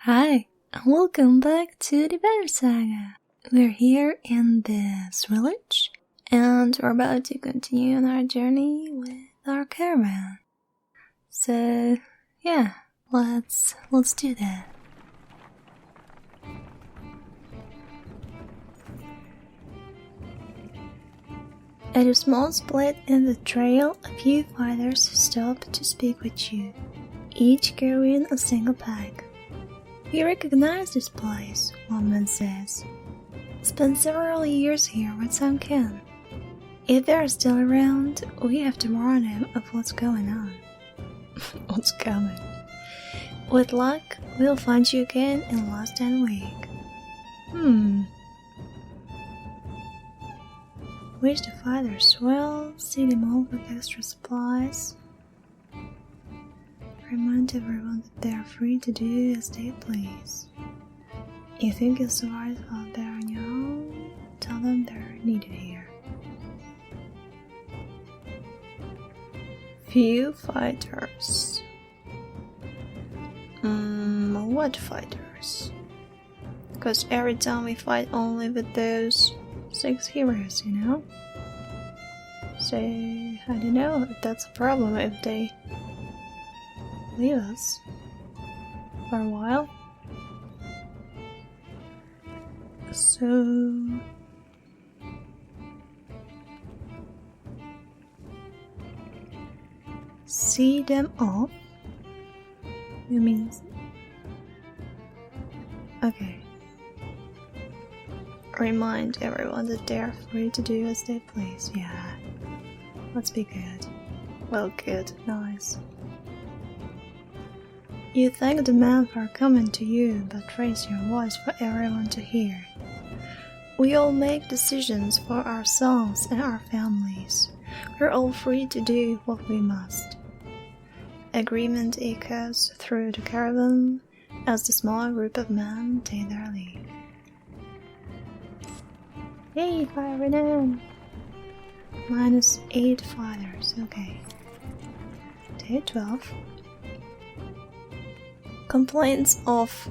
Hi, and welcome back to the Banner Saga. We're here in this village, and we're about to continue on our journey with our caravan. So, yeah, let's do that. At a small split in the trail, a few fighters stop to speak with you, each carrying a single pack. You recognize this place, one man says. Spent several years here with some kin. If they're still around, we have to warn them of what's going on. What's coming? With luck, we'll find you again in less than a week. Wish the fighters well, see them all with extra supplies. Remind everyone that they are free to do as they please. You think you'll survive out there on your own? Tell them they're needed here. Few fighters. What fighters? Because every time we fight only with those 6 heroes, you know? So, I don't know if that's a problem if they leave us for a while. So see them off? You mean okay. Remind everyone that they are free to do as they please. Yeah. Let's be good. Well, good. Nice. You thank the man for coming to you, but raise your voice for everyone to hear. We all make decisions for ourselves and our families. We're all free to do what we must. Agreement echoes through the caravan as the small group of men take their leave. Yay, firing in! -8 fighters, okay. Day 12. Complaints of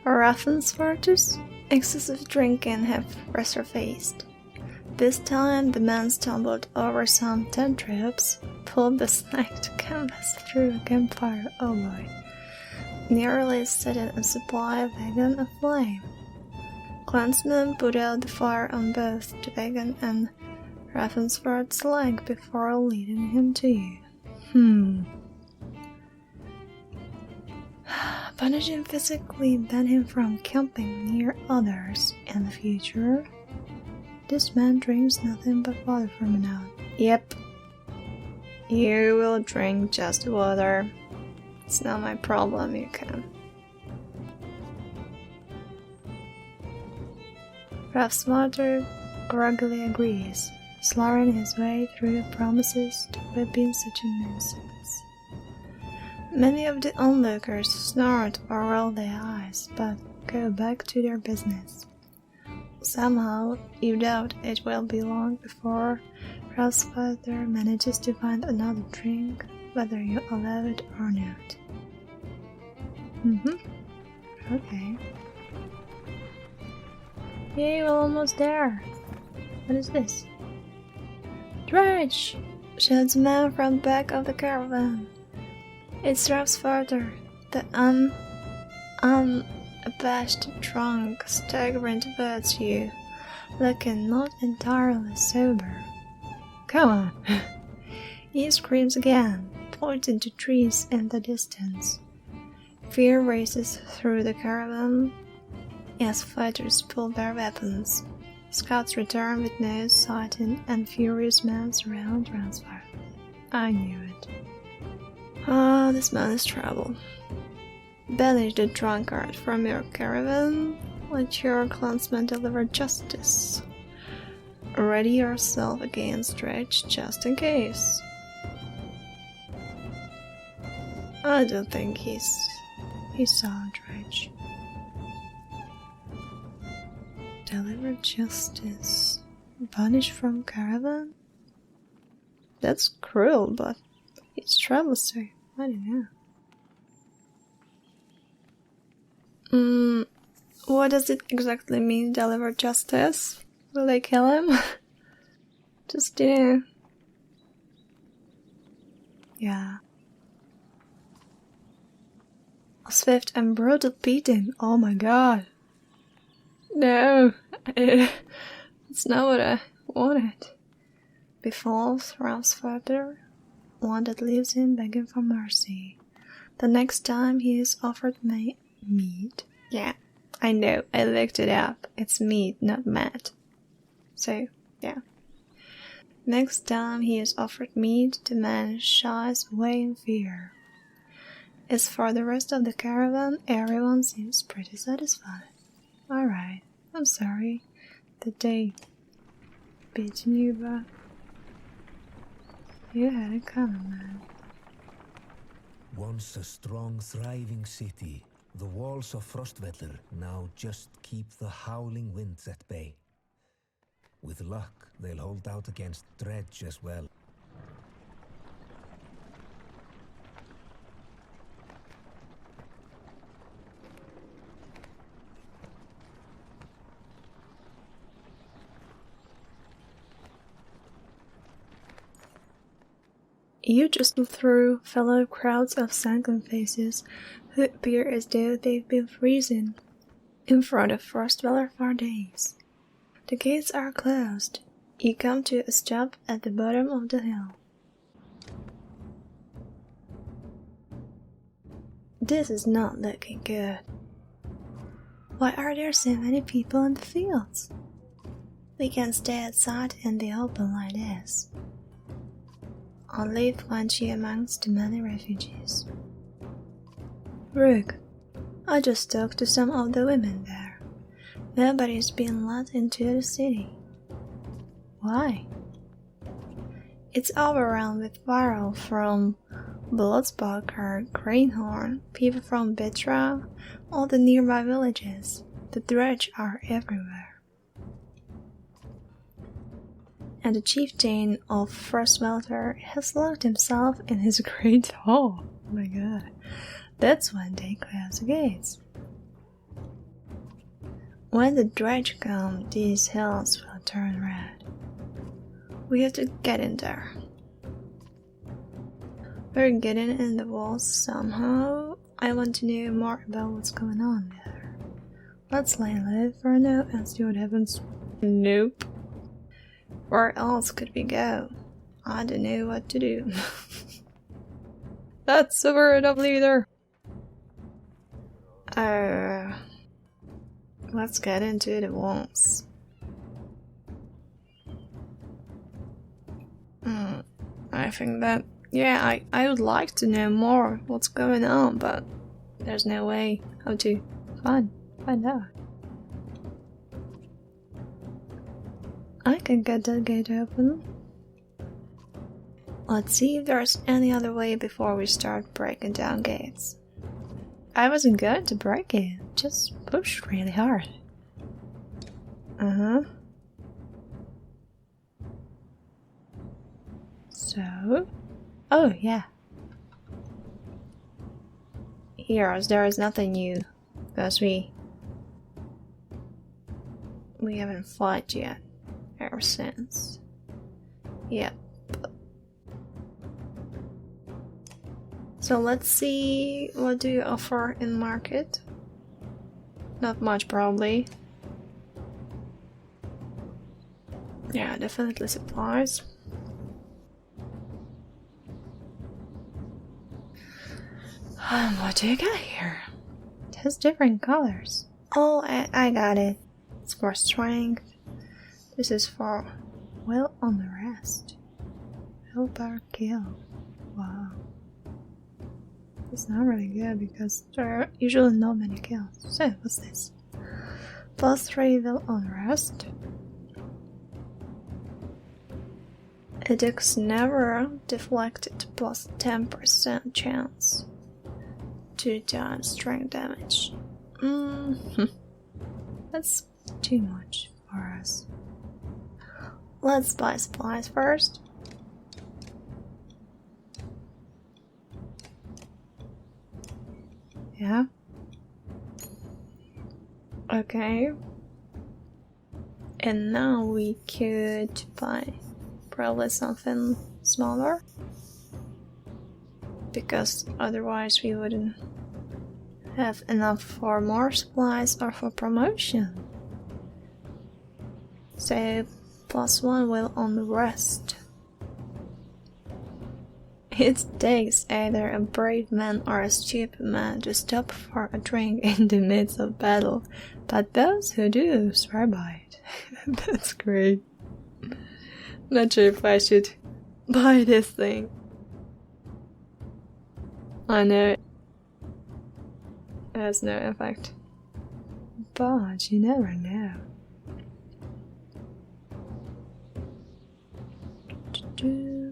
Raffensvartus, excessive drinking have resurfaced. This time the men stumbled over some tent ropes, pulled the snagged canvas through a campfire, oh boy, nearly setting a supply wagon aflame. Clansmen put out the fire on both the wagon and Raffensvart's leg before leading him to you. Punish him physically, ban him from camping near others in the future. This man drinks nothing but water from now. Yep. You will drink just water. It's not my problem, you can. Raffensvarter groggily agrees, slurring his way through promises to quit being such a nuisance. Many of the onlookers snort or roll their eyes, but go back to their business. Somehow, you doubt it will be long before Raffensvarter manages to find another drink, whether you allow it or not. Okay. Yay, we're almost there. What is this? Dredge! Shouts a man from the back of the caravan. It's Raffensvarter, the unabashed drunk, staggering towards you, looking not entirely sober. Come on! He screams again, pointing to trees in the distance. Fear races through the caravan as fighters pull their weapons. Scouts return with nose sighting and furious men surround Raffensvarter. I knew it. Ah, this man is trouble. Banish the drunkard from your caravan. Let your clansmen deliver justice. Ready yourself against Dredge just in case. I don't think he saw Dredge. Deliver justice. Banish from caravan? That's cruel, but it's trouble, so I don't know. What does it exactly mean, deliver justice? Will they kill him? Just, yeah. A swift and brutal beating, oh my god. No, it's not what I wanted. Befalls rounds further, one that leaves him begging for mercy. The next time he is offered meat. Yeah, I know, I looked it up. It's meat, not mat. So, yeah. Next time he is offered meat, the man shies away in fear. As for the rest of the caravan, everyone seems pretty satisfied. Alright, I'm sorry that they beaten you, but you had it coming, man. Once a strong, thriving city, the walls of Frostvellir now just keep the howling winds at bay. With luck, they'll hold out against Dredge as well. You just look through fellow crowds of sunken faces who appear as though they've been freezing in front of Frostweller for days. The gates are closed. You come to a stop at the bottom of the hill. This is not looking good. Why are there so many people in the fields? We can stay outside in the open like this. Only 20 amongst the many refugees. Rook, I just talked to some of the women there. Nobody's been let into the city. Why? It's overrun with viral from Bloodspoker, Greenhorn, people from Bitra, all the nearby villages. The Dredge are everywhere. And the chieftain of Frostwelter has locked himself in his great hall. Oh my god. That's when they close the gates. When the Dredge come, these hills will turn red. We have to get in there. We're getting in the walls somehow. I want to know more about what's going on there. Let's lay low for now and see what happens. Nope. Where else could we go? I don't know what to do. That's the word of leader. Let's get into the walls. I think that, yeah, I would like to know more what's going on, but there's no way how to find out. I can get that gate open. Let's see if there's any other way before we start breaking down gates. I wasn't going to break it, just push really hard. So, oh yeah. Heroes, there is nothing new, because we haven't fought yet. Ever since. Yep. So let's see, what do you offer in market? Not much, probably. Yeah, definitely supplies. What do you got here? It has different colors. Oh, I got it. It's for strength. This is for will on the rest. Will per kill. Wow. It's not really good because there are usually not many kills. So, what's this? Plus 3 will on rest. Edicts never deflected plus 10% chance. 2 times strength damage. That's too much for us. Let's buy supplies first. Yeah. Okay. And now we could buy probably something smaller. Because otherwise we wouldn't have enough for more supplies or for promotion. So +1 will on the rest. It takes either a brave man or a stupid man to stop for a drink in the midst of battle, but those who do swear by it. That's great. Not sure if I should buy this thing. I know it has no effect, but you never know.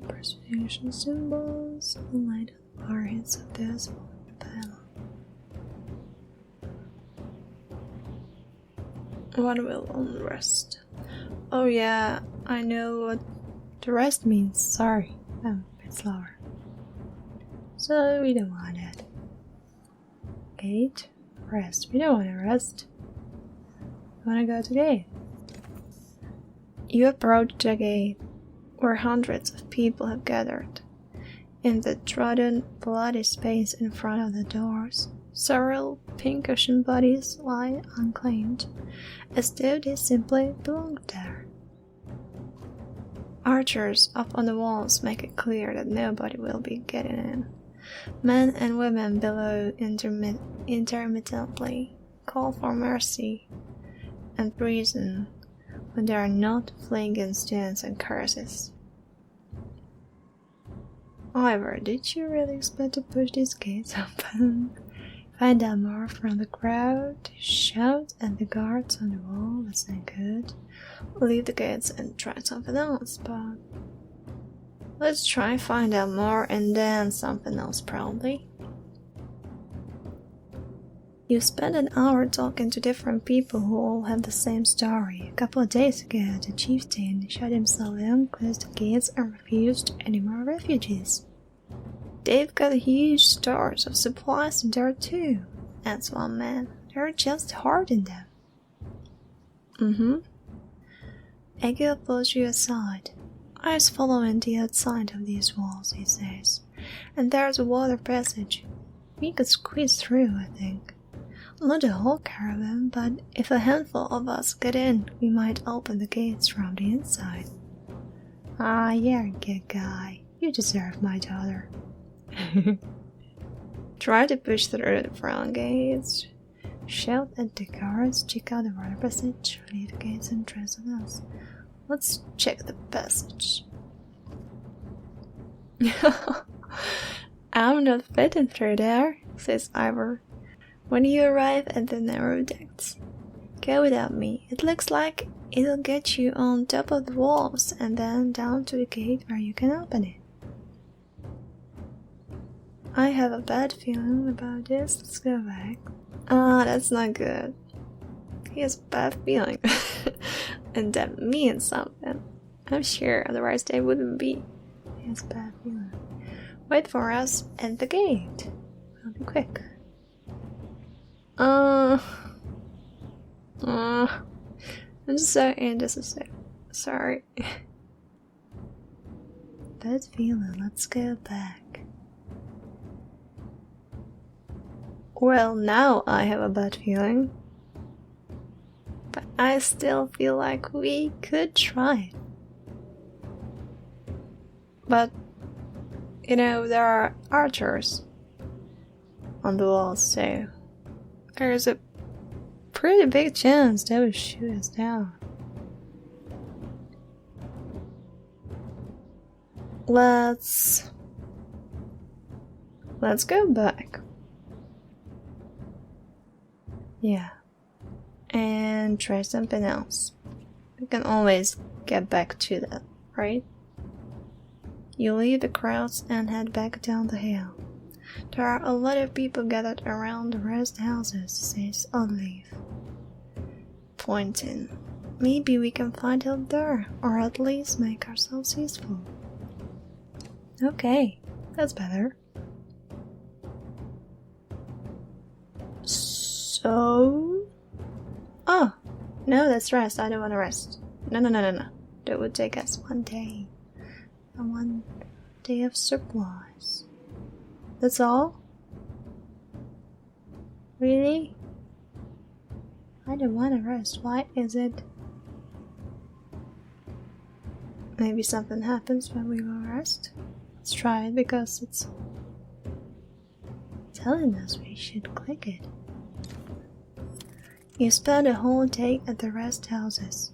Persuasion symbols light up foreheads of those who battle. What will on the rest? Oh yeah, I know what the rest means. Sorry, I'm a bit slower. So we don't want it. Gate, rest. We don't want to rest. We want to go to gate. You approach the gate, where hundreds of people have gathered. In the trodden, bloody space in front of the doors, several pincushion bodies lie unclaimed, as though they simply belonged there. Archers up on the walls make it clear that nobody will be getting in. Men and women below intermittently call for mercy and reason when they are not flinging stones and curses. However, did you really expect to push these gates open? Find out more from the crowd, shout at the guards on the wall, that's not good. Leave the gates and try something else, but let's try and find out more and then something else probably. You spend an hour talking to different people who all have the same story. A couple of days ago, the chieftain shut himself in, closed the gates, and refused any more refugees. They've got huge stores of supplies in there too, adds one man. They're just hoarding them. Egil pulls you aside. I was following the outside of these walls, he says, and there's a water passage. We could squeeze through, I think. Not the whole caravan, but if a handful of us get in, we might open the gates from the inside. Ah, you're a good guy. You deserve my daughter. Try to push through the front gates. Shout at the guards, check out the water passage, leave the gates and try something else. Let's check the passage. I'm not fitting through there, says Ivor. When you arrive at the narrow decks, go without me. It looks like it'll get you on top of the walls and then down to the gate where you can open it. I have a bad feeling about this. Let's go back. Ah, that's not good. He has a bad feeling. And that means something. I'm sure, otherwise they wouldn't be. He has a bad feeling. Wait for us at the gate. We'll be quick. I'm just so indecisive. Sorry. Bad feeling, let's go back. Well, now I have a bad feeling. But I still feel like we could try it. But, you know, there are archers on the walls, so there's a pretty big chance they will shoot us down. Let's go back. Yeah. And try something else. We can always get back to that, right? You leave the crowds and head back down the hill. There are a lot of people gathered around the rest houses, says Olive, pointing. Maybe we can find help there, or at least make ourselves useful. Okay, that's better. So, Oh, no, that's rest. I don't want to rest. No. That would take us 1 day. And 1 day of supplies. That's all? Really? I don't want to rest. Why is it? Maybe something happens when we will rest. Let's try it because it's telling us we should click it. You spend a whole day at the rest houses.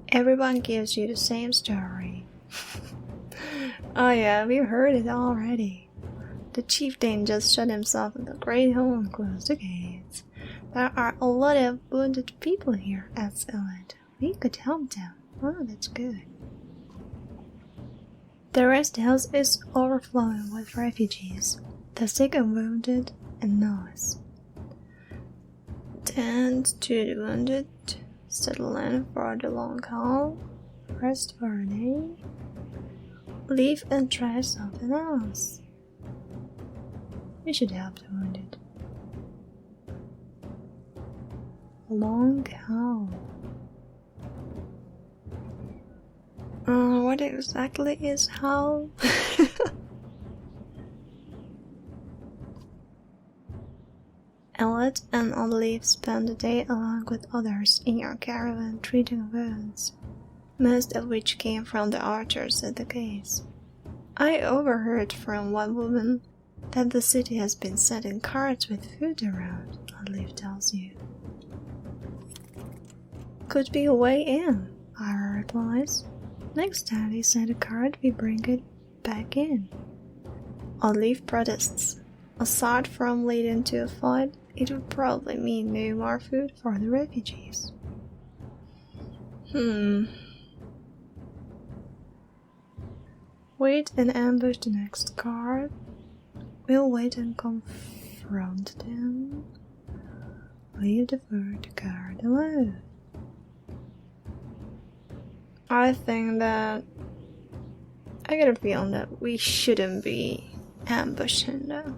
Everyone gives you the same story. Oh yeah, we've heard it already. The chieftain just shut himself in the great hall and closed the gates. There are a lot of wounded people here, excellent. We could help them. Oh, that's good. The rest house is overflowing with refugees, the sick and wounded, and nurse. Tend to the wounded, settle in for the long haul, rest for a day, leave and try something else. We should help the wounded. Long haul. What exactly is how? Elliot and Olive spend the day along with others in your caravan treating wounds, most of which came from the archers at the gates. I overheard from one woman that the city has been sending carts with food around, Olive tells you. Could be a way in, Ira replies. Next time they send a cart, we bring it back in. Olive protests. Aside from leading to a fight, it would probably mean no more food for the refugees. Wait and ambush the next cart. We'll wait and confront them. Leave the food to cart alone. I think that I get a feeling that we shouldn't be ambushing the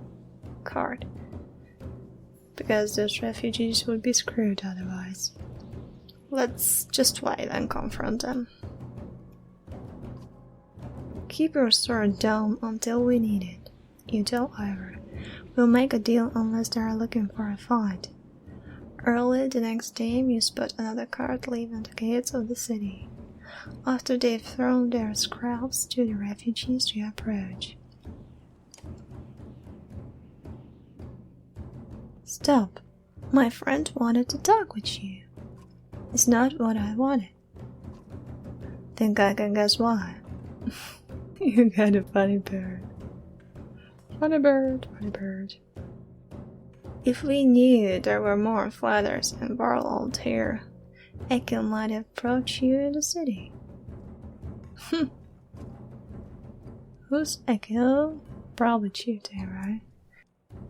cart, because those refugees would be screwed otherwise. Let's just wait and confront them. Keep your sword down until we need it, you tell Ira. We'll make a deal unless they are looking for a fight. Early the next day, you spot another cart leaving the gates of the city. After they've thrown their scraps to the refugees, you approach. Stop. My friend wanted to talk with you. It's not what I wanted. Think I can guess why? You got a funny bird. Funny bird, funny bird. If we knew there were more fighters and warlords here, Echo might approach you in the city. Who's Echo? Probably chieftain, right?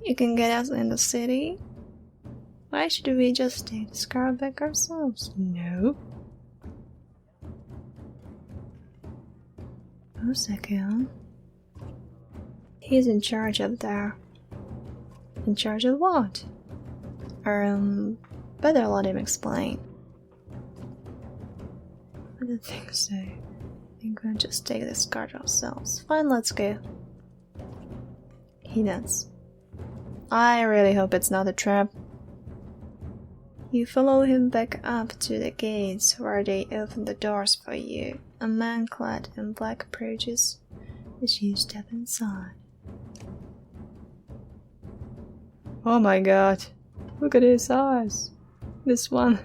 You can get us in the city? Why should we just take the scar back ourselves? No. Who's Echo? He's in charge up there. In charge of what? Better let him explain. I don't think so. I think we'll just take this cart ourselves. Fine, let's go. He nods. I really hope it's not a trap. You follow him back up to the gates where they open the doors for you. A man clad in black approaches as you step inside. Oh my god. Look at his eyes. This one.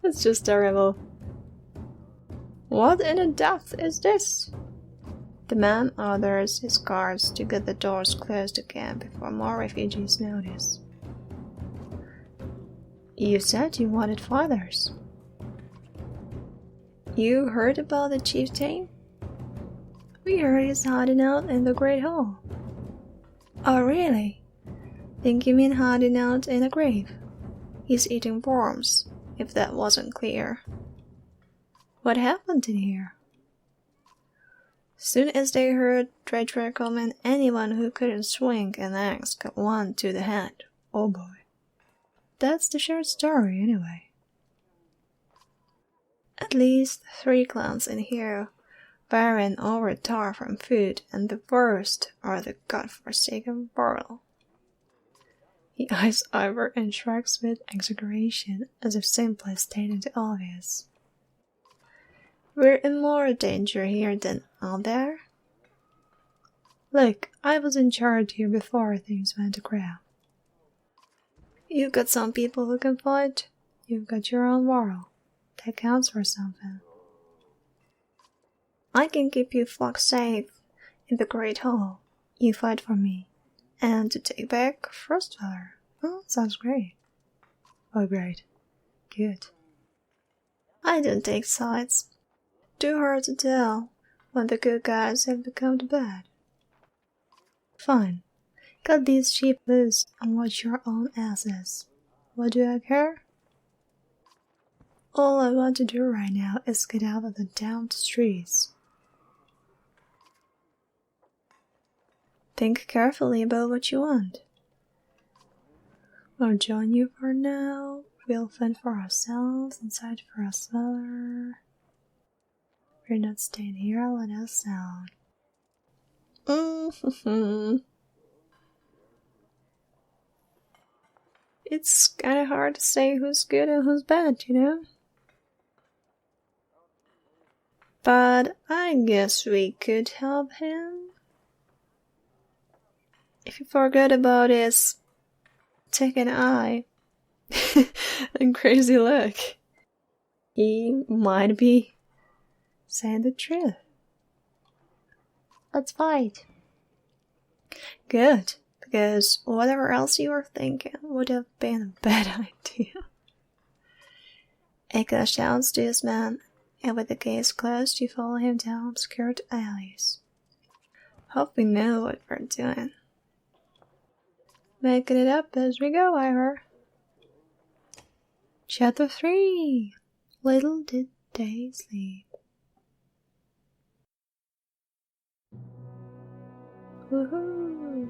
That's just terrible. What in the depth is this? The man orders his guards to get the doors closed again before more refugees notice. You said you wanted fathers. You heard about the chieftain? We heard he's hiding out in the Great Hall. Oh really? Think you mean hiding out in a grave? He's eating worms, if that wasn't clear. What happened in here? Soon as they heard Treacher coming, anyone who couldn't swing an axe got one to the head. Oh boy. That's the short story anyway. At least 3 clans in here, barren over tar from food, and the worst are the godforsaken Burl. He eyes Ivor and shrugs with exaggeration, as if simply stating the obvious. We're in more danger here than out there. Look, I was in charge here before things went to crap. You've got some people who can fight. You've got your own world. That counts for something. I can keep you flock safe in the Great Hall. You fight for me. And to take back Frostfire. Oh, sounds great. Oh, great. Good. I don't take sides. Too hard to tell when the good guys have become the bad. Fine. Cut these sheep loose and watch your own asses. What do I care? All I want to do right now is get out of the damned streets. Think carefully about what you want. I'll join you for now. We'll fend for ourselves inside for a cellar. We're not staying here, let us down. It's kinda hard to say who's good and who's bad, you know? But I guess we could help him. If you forget about his second eye and crazy look, he might be saying the truth. Let's fight. Good, because whatever else you were thinking would have been a bad idea. Eka shouts to his man, and with the gates closed, you follow him down obscured alleys. Hope we know what we're doing. Making it up as we go, Ivor. Chapter 3. Little did they sleep. Woohoo!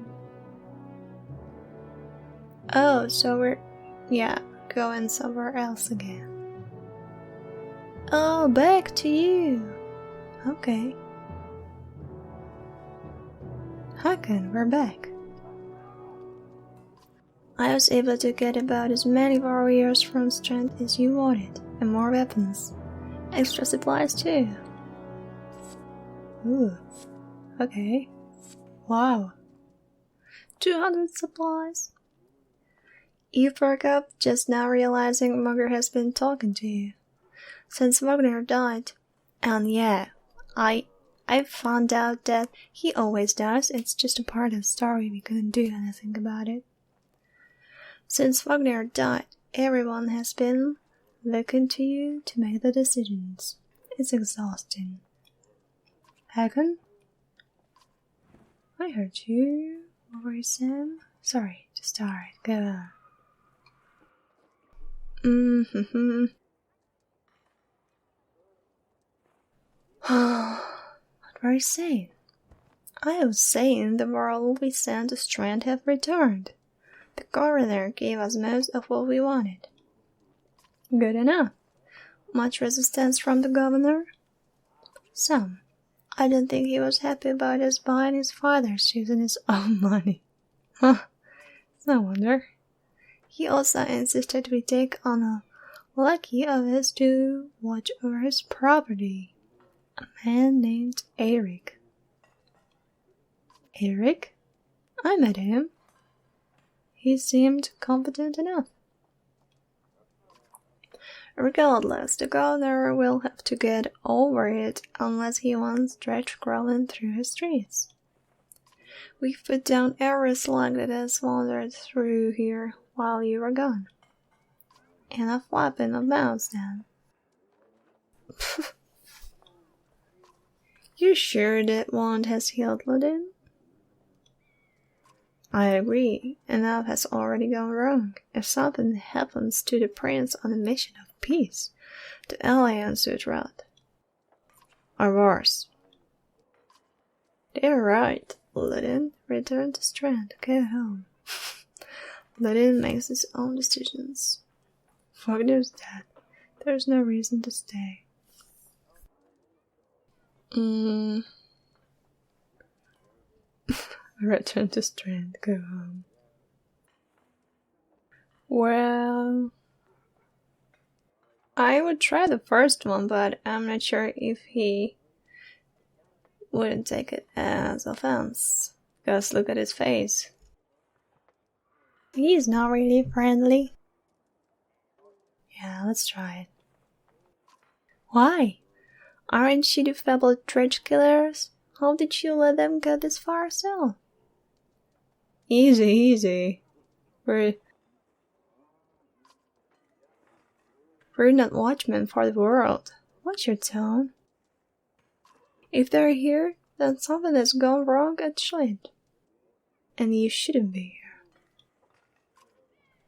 Oh, so we're, going somewhere else again. Oh, back to you. Okay. Hakan, we're back. I was able to get about as many warriors from strength as you wanted, and more weapons. Extra supplies too. Ooh. Okay. Wow. 200 supplies. You perk up just now realizing Mugger has been talking to you. Since Wagner died. And yeah, I found out that he always does. It's just a part of the story. We couldn't do anything about it. Since Wagner died, everyone has been looking to you to make the decisions. It's exhausting. Hakan? I heard you. What were you saying? Sorry, just start. Go on. What were you saying? I was saying the world we sent to Strand have returned. The governor gave us most of what we wanted. Good enough. Much resistance from the governor? Some. I don't think he was happy about us buying his father's using his own money. Huh. No wonder. He also insisted we take on a lackey of his to watch over his property. A man named Eric. Eric? I met him. He seemed competent enough. Regardless, the governor will have to get over it unless he wants dredge crawling through his streets. We've put down every slug that has wandered through here while you were gone. Enough flapping of mouths, then. You sure that wound has healed, Ludin? I agree, enough has already gone wrong. If something happens to the prince on a mission of peace, the alliance would rot. Or worse. They're right, Ludin. Return to Strand. Go home. Ludin makes his own decisions. Wagner's dead. There's no reason to stay. Return to strand, go home. Well, I would try the first one, but I'm not sure if he wouldn't take it as offense. Because look at his face. He's not really friendly. Yeah, let's try it. Why? Aren't you the fabled dredge killers? How did you let them get this far still? Easy, easy. We're not watchmen for the world. Watch your tone. If they're here, then something has gone wrong at Schlid. And you shouldn't be here.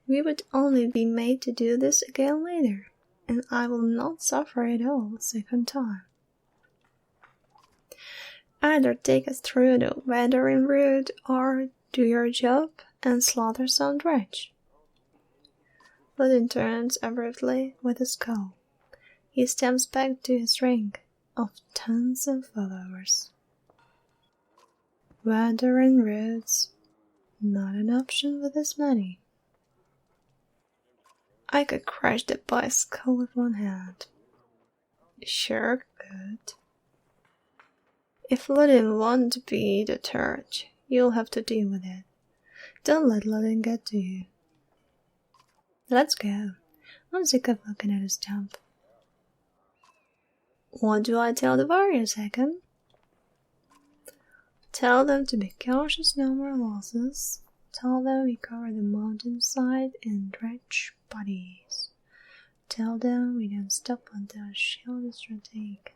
We would only be made to do this again later, and I will not suffer it all a second time. Either take us through the wandering route, or do your job and slaughter some dredge. Ludin turns abruptly with a scowl. He steps back to his ring of tons of followers. Wandering routes, not an option with this many. I could crush the boy's skull with one hand. Sure could. If Ludin wants to be deterred, you'll have to deal with it. Don't let Ludin get to you. Let's go. I'm sick of looking at his stump. What do I tell the warriors, Hakan? Tell them to be cautious, no more losses. Tell them we cover the mountainside in dredge bodies. Tell them we don't stop until the shield is retaken.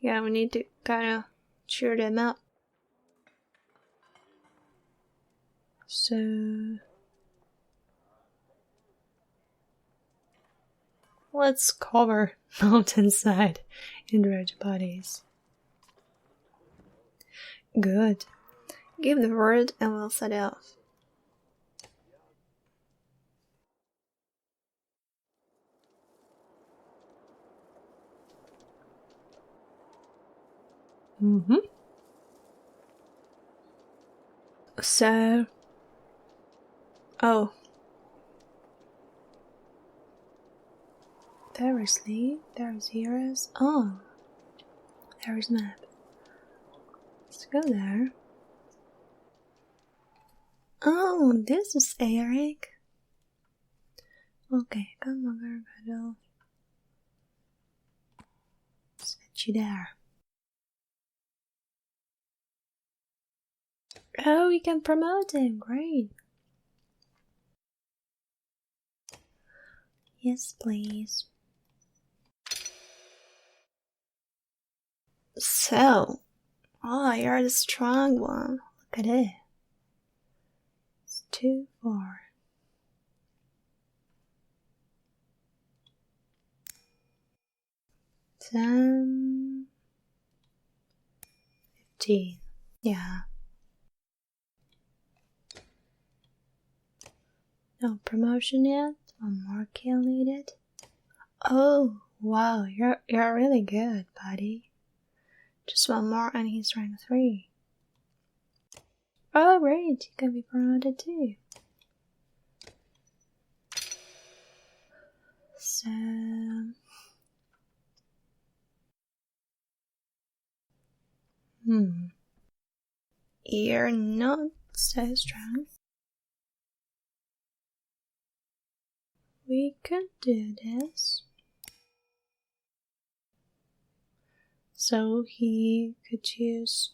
Yeah, we need to kinda cheer them up. So let's cover mountainside in dredge bodies. Good. Give the word and we'll set off. So... Oh. There is Lee, there is Heroes. Oh. There is map. Let's go there. Oh, this is Eric. Okay, come on, battle. Set you there. Oh, we can promote him. Great. Yes, please. So, oh, you're the strong one. Look at it. It's too far. 10, 15. Yeah. No promotion yet. One more kill needed. Oh, wow, you're really good, buddy. Just one more and he's rank 3. Oh, great, you can be promoted too. So... You're not so strong. We could do this. So he could choose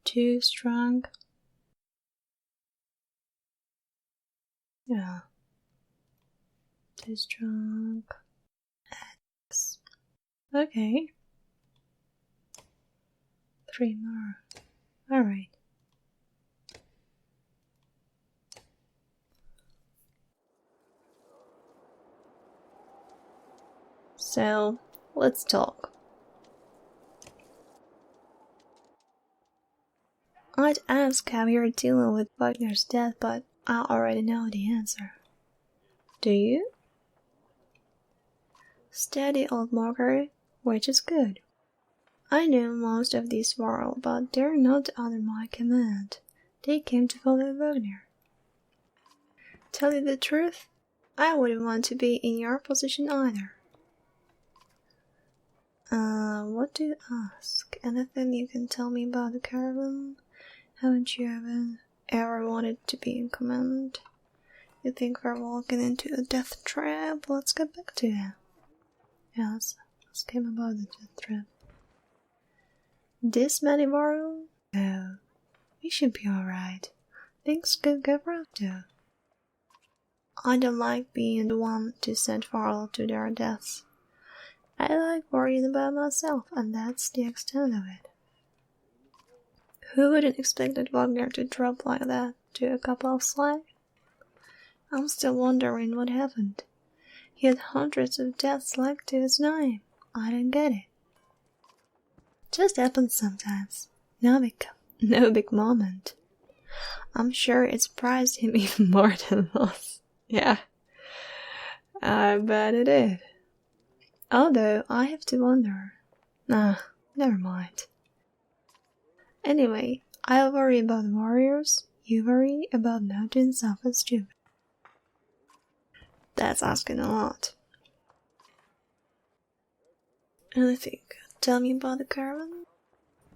2 strong. Yeah. 2 strong. X. Okay. 3 more. Alright. So, let's talk. I'd ask how you're dealing with Wagner's death, but I already know the answer. Do you? Steady, old Margaret, which is good. I know most of this world, but they're not under my command. They came to follow Wagner. Tell you the truth, I wouldn't want to be in your position either. What do you ask? Anything you can tell me about the caravan? Haven't you ever wanted to be in command? You think we're walking into a death trap? Let's get back to it. Yes, ask him about the death trap. This many borrow? No, we should be alright. Things could get rough though. I don't like being the one to send Varl to their deaths. I like worrying about myself, and that's the extent of it. Who wouldn't expect that Wagner to drop like that to a couple of slaves? I'm still wondering what happened. He had hundreds of deaths like to his name. I don't get it. Just happens sometimes. No big moment. I'm sure it surprised him even more than us. Yeah, I bet it did. Although I have to wonder. Nah, never mind. Anyway, I'll worry about warriors. You worry about mountain stuff and stupid. That's asking a lot. Anything? Tell me about the caravan?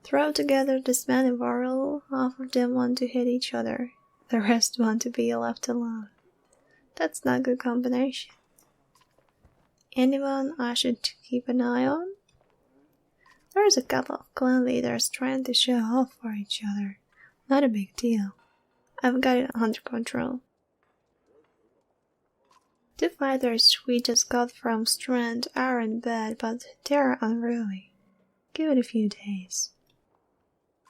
Throw together this man and Varl. Half of them want to hit each other. The rest want to be left alone. That's not a good combination. Anyone I should keep an eye on? There's a couple of clan leaders trying to show off for each other. Not a big deal. I've got it under control. The fighters we just got from Strand aren't bad, but they're unruly. Give it a few days.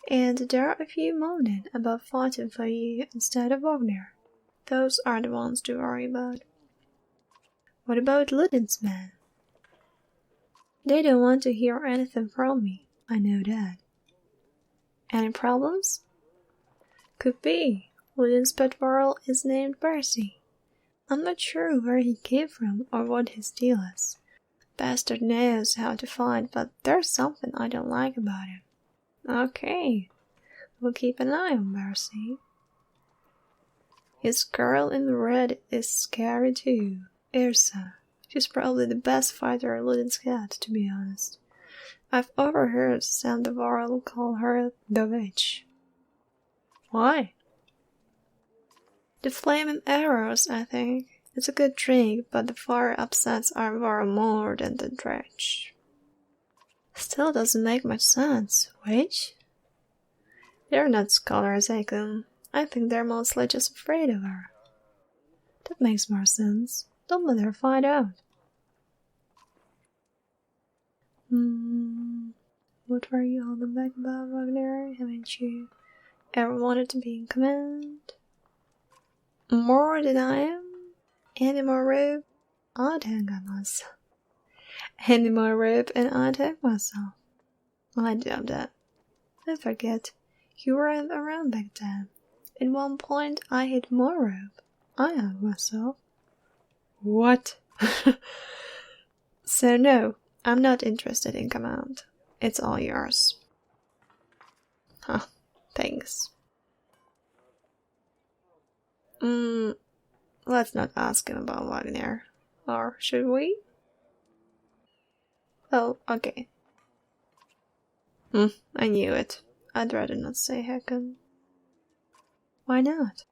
And there are a few moaning about fighting for you instead of Wagner. Those are the ones to worry about. What about Ludin's men? They don't want to hear anything from me, I know that. Any problems? Could be. Ludin's pet Varl is named Percy. I'm not sure where he came from or what his deal is. Bastard knows how to fight, but there's something I don't like about him. Okay, we'll keep an eye on Percy. His girl in red is scary too, Irsa. She's probably the best fighter Ludin's got, to be honest. I've overheard Sam the Varl call her the witch. Why? The flaming arrows, I think. It's a good trick, but the fire upsets our Varl more than the dredge. Still doesn't make much sense. Witch? They're not scholars, Aiken. I think they're mostly just afraid of her. That makes more sense. Don't let her find out. What were you holding back about, Wagner? Haven't you ever wanted to be in command? More than I am? Any more rope? I'd hang on myself. Any more rope and I'd hang myself. I doubt that. I forget. You weren't around back then. At one point I hit more rope. I hung myself. What? So no, I'm not interested in command. It's all yours. Huh, thanks. Let's not ask him about Wagner. Or should we? Oh, okay. I knew it. I'd rather not say Hacken. Why not?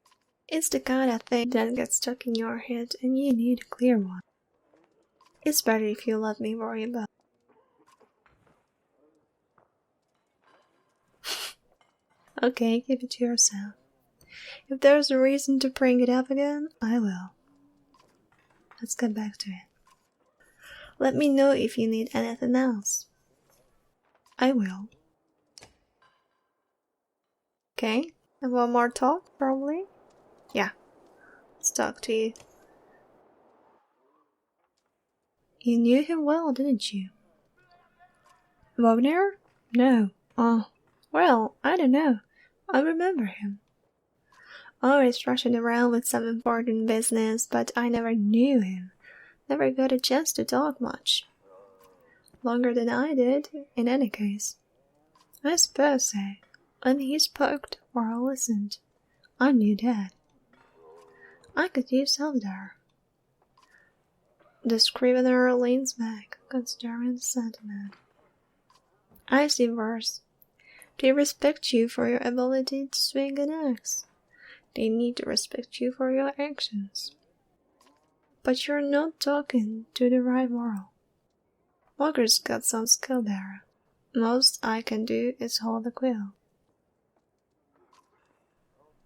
It's the kind of thing that gets stuck in your head and you need a clear one. It's better if you let me worry about it. Okay, keep it to yourself. If there's a reason to bring it up again, I will. Let's get back to it. Let me know if you need anything else. I will. Okay, and one more talk, probably? Yeah, let's talk to you. You knew him well, didn't you? Wagner? No. Oh, well, I don't know. I remember him. Always rushing around with some important business, but I never knew him. Never got a chance to talk much. Longer than I did, in any case. I suppose so. When he spoke or I listened, I knew that. I could use help there. The scrivener leans back, considering the sentiment. I see worse. They respect you for your ability to swing an axe. They need to respect you for your actions. But you're not talking to the right moral. Walker's got some skill there. Most I can do is hold a quill.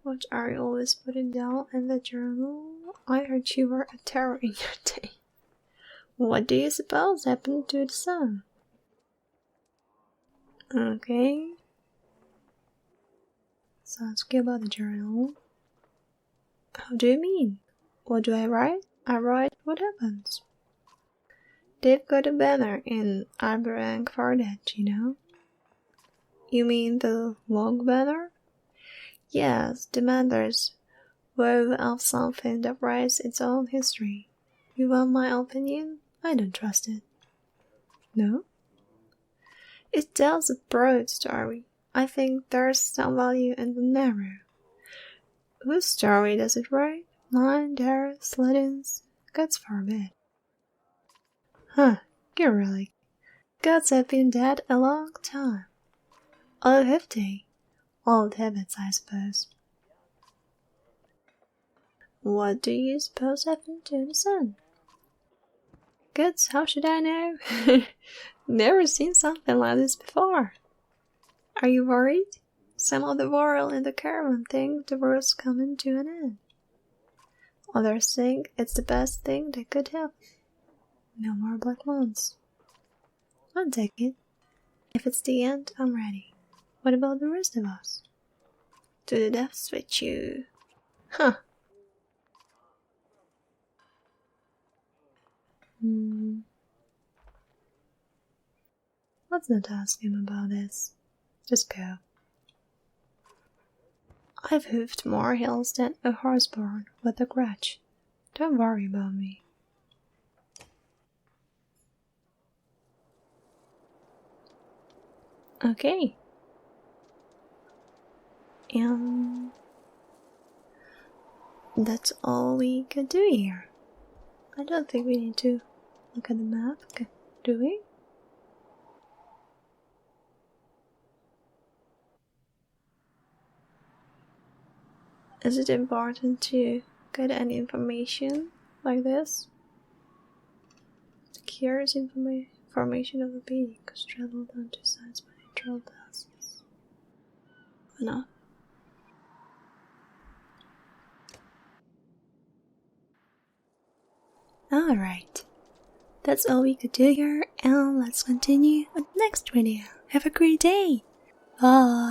What are you always putting down in the journal? I heard you were a terror in your day. What do you suppose happened to the sun? Okay. So ask you about the journal. How do you mean? What do I write? I write what happens. They've got a banner in Alberang for that, you know? You mean the log banner? Yes, the banner's woe of something that writes its own history. You want my opinion? I don't trust it. No? It tells a broad story. I think there's some value in the narrow. Whose story does it write? Mine, theirs, Sledden's? God's forbid. Huh, you're really. Gods have been dead a long time. Oh, have they? Old habits, I suppose. What do you suppose happened to the sun? Gods, how should I know? Never seen something like this before. Are you worried? Some of the world in the caravan think the world's coming to an end. Others think it's the best thing that could happen. No more black months. I'll take it. If it's the end, I'm ready. What about the rest of us? To the depths with you. Huh. Let's not ask him about this. Just go. I've hoofed more hills than a horseborn with a grudge. Don't worry about me. Okay. And that's all we could do here. I don't think we need to look at the map, do we? Is it important to get any information like this? The curious information of the being was traveled on two sides by natural passes. Or not? Alright. That's all we could do here, and let's continue with the next video. Have a great day! Bye!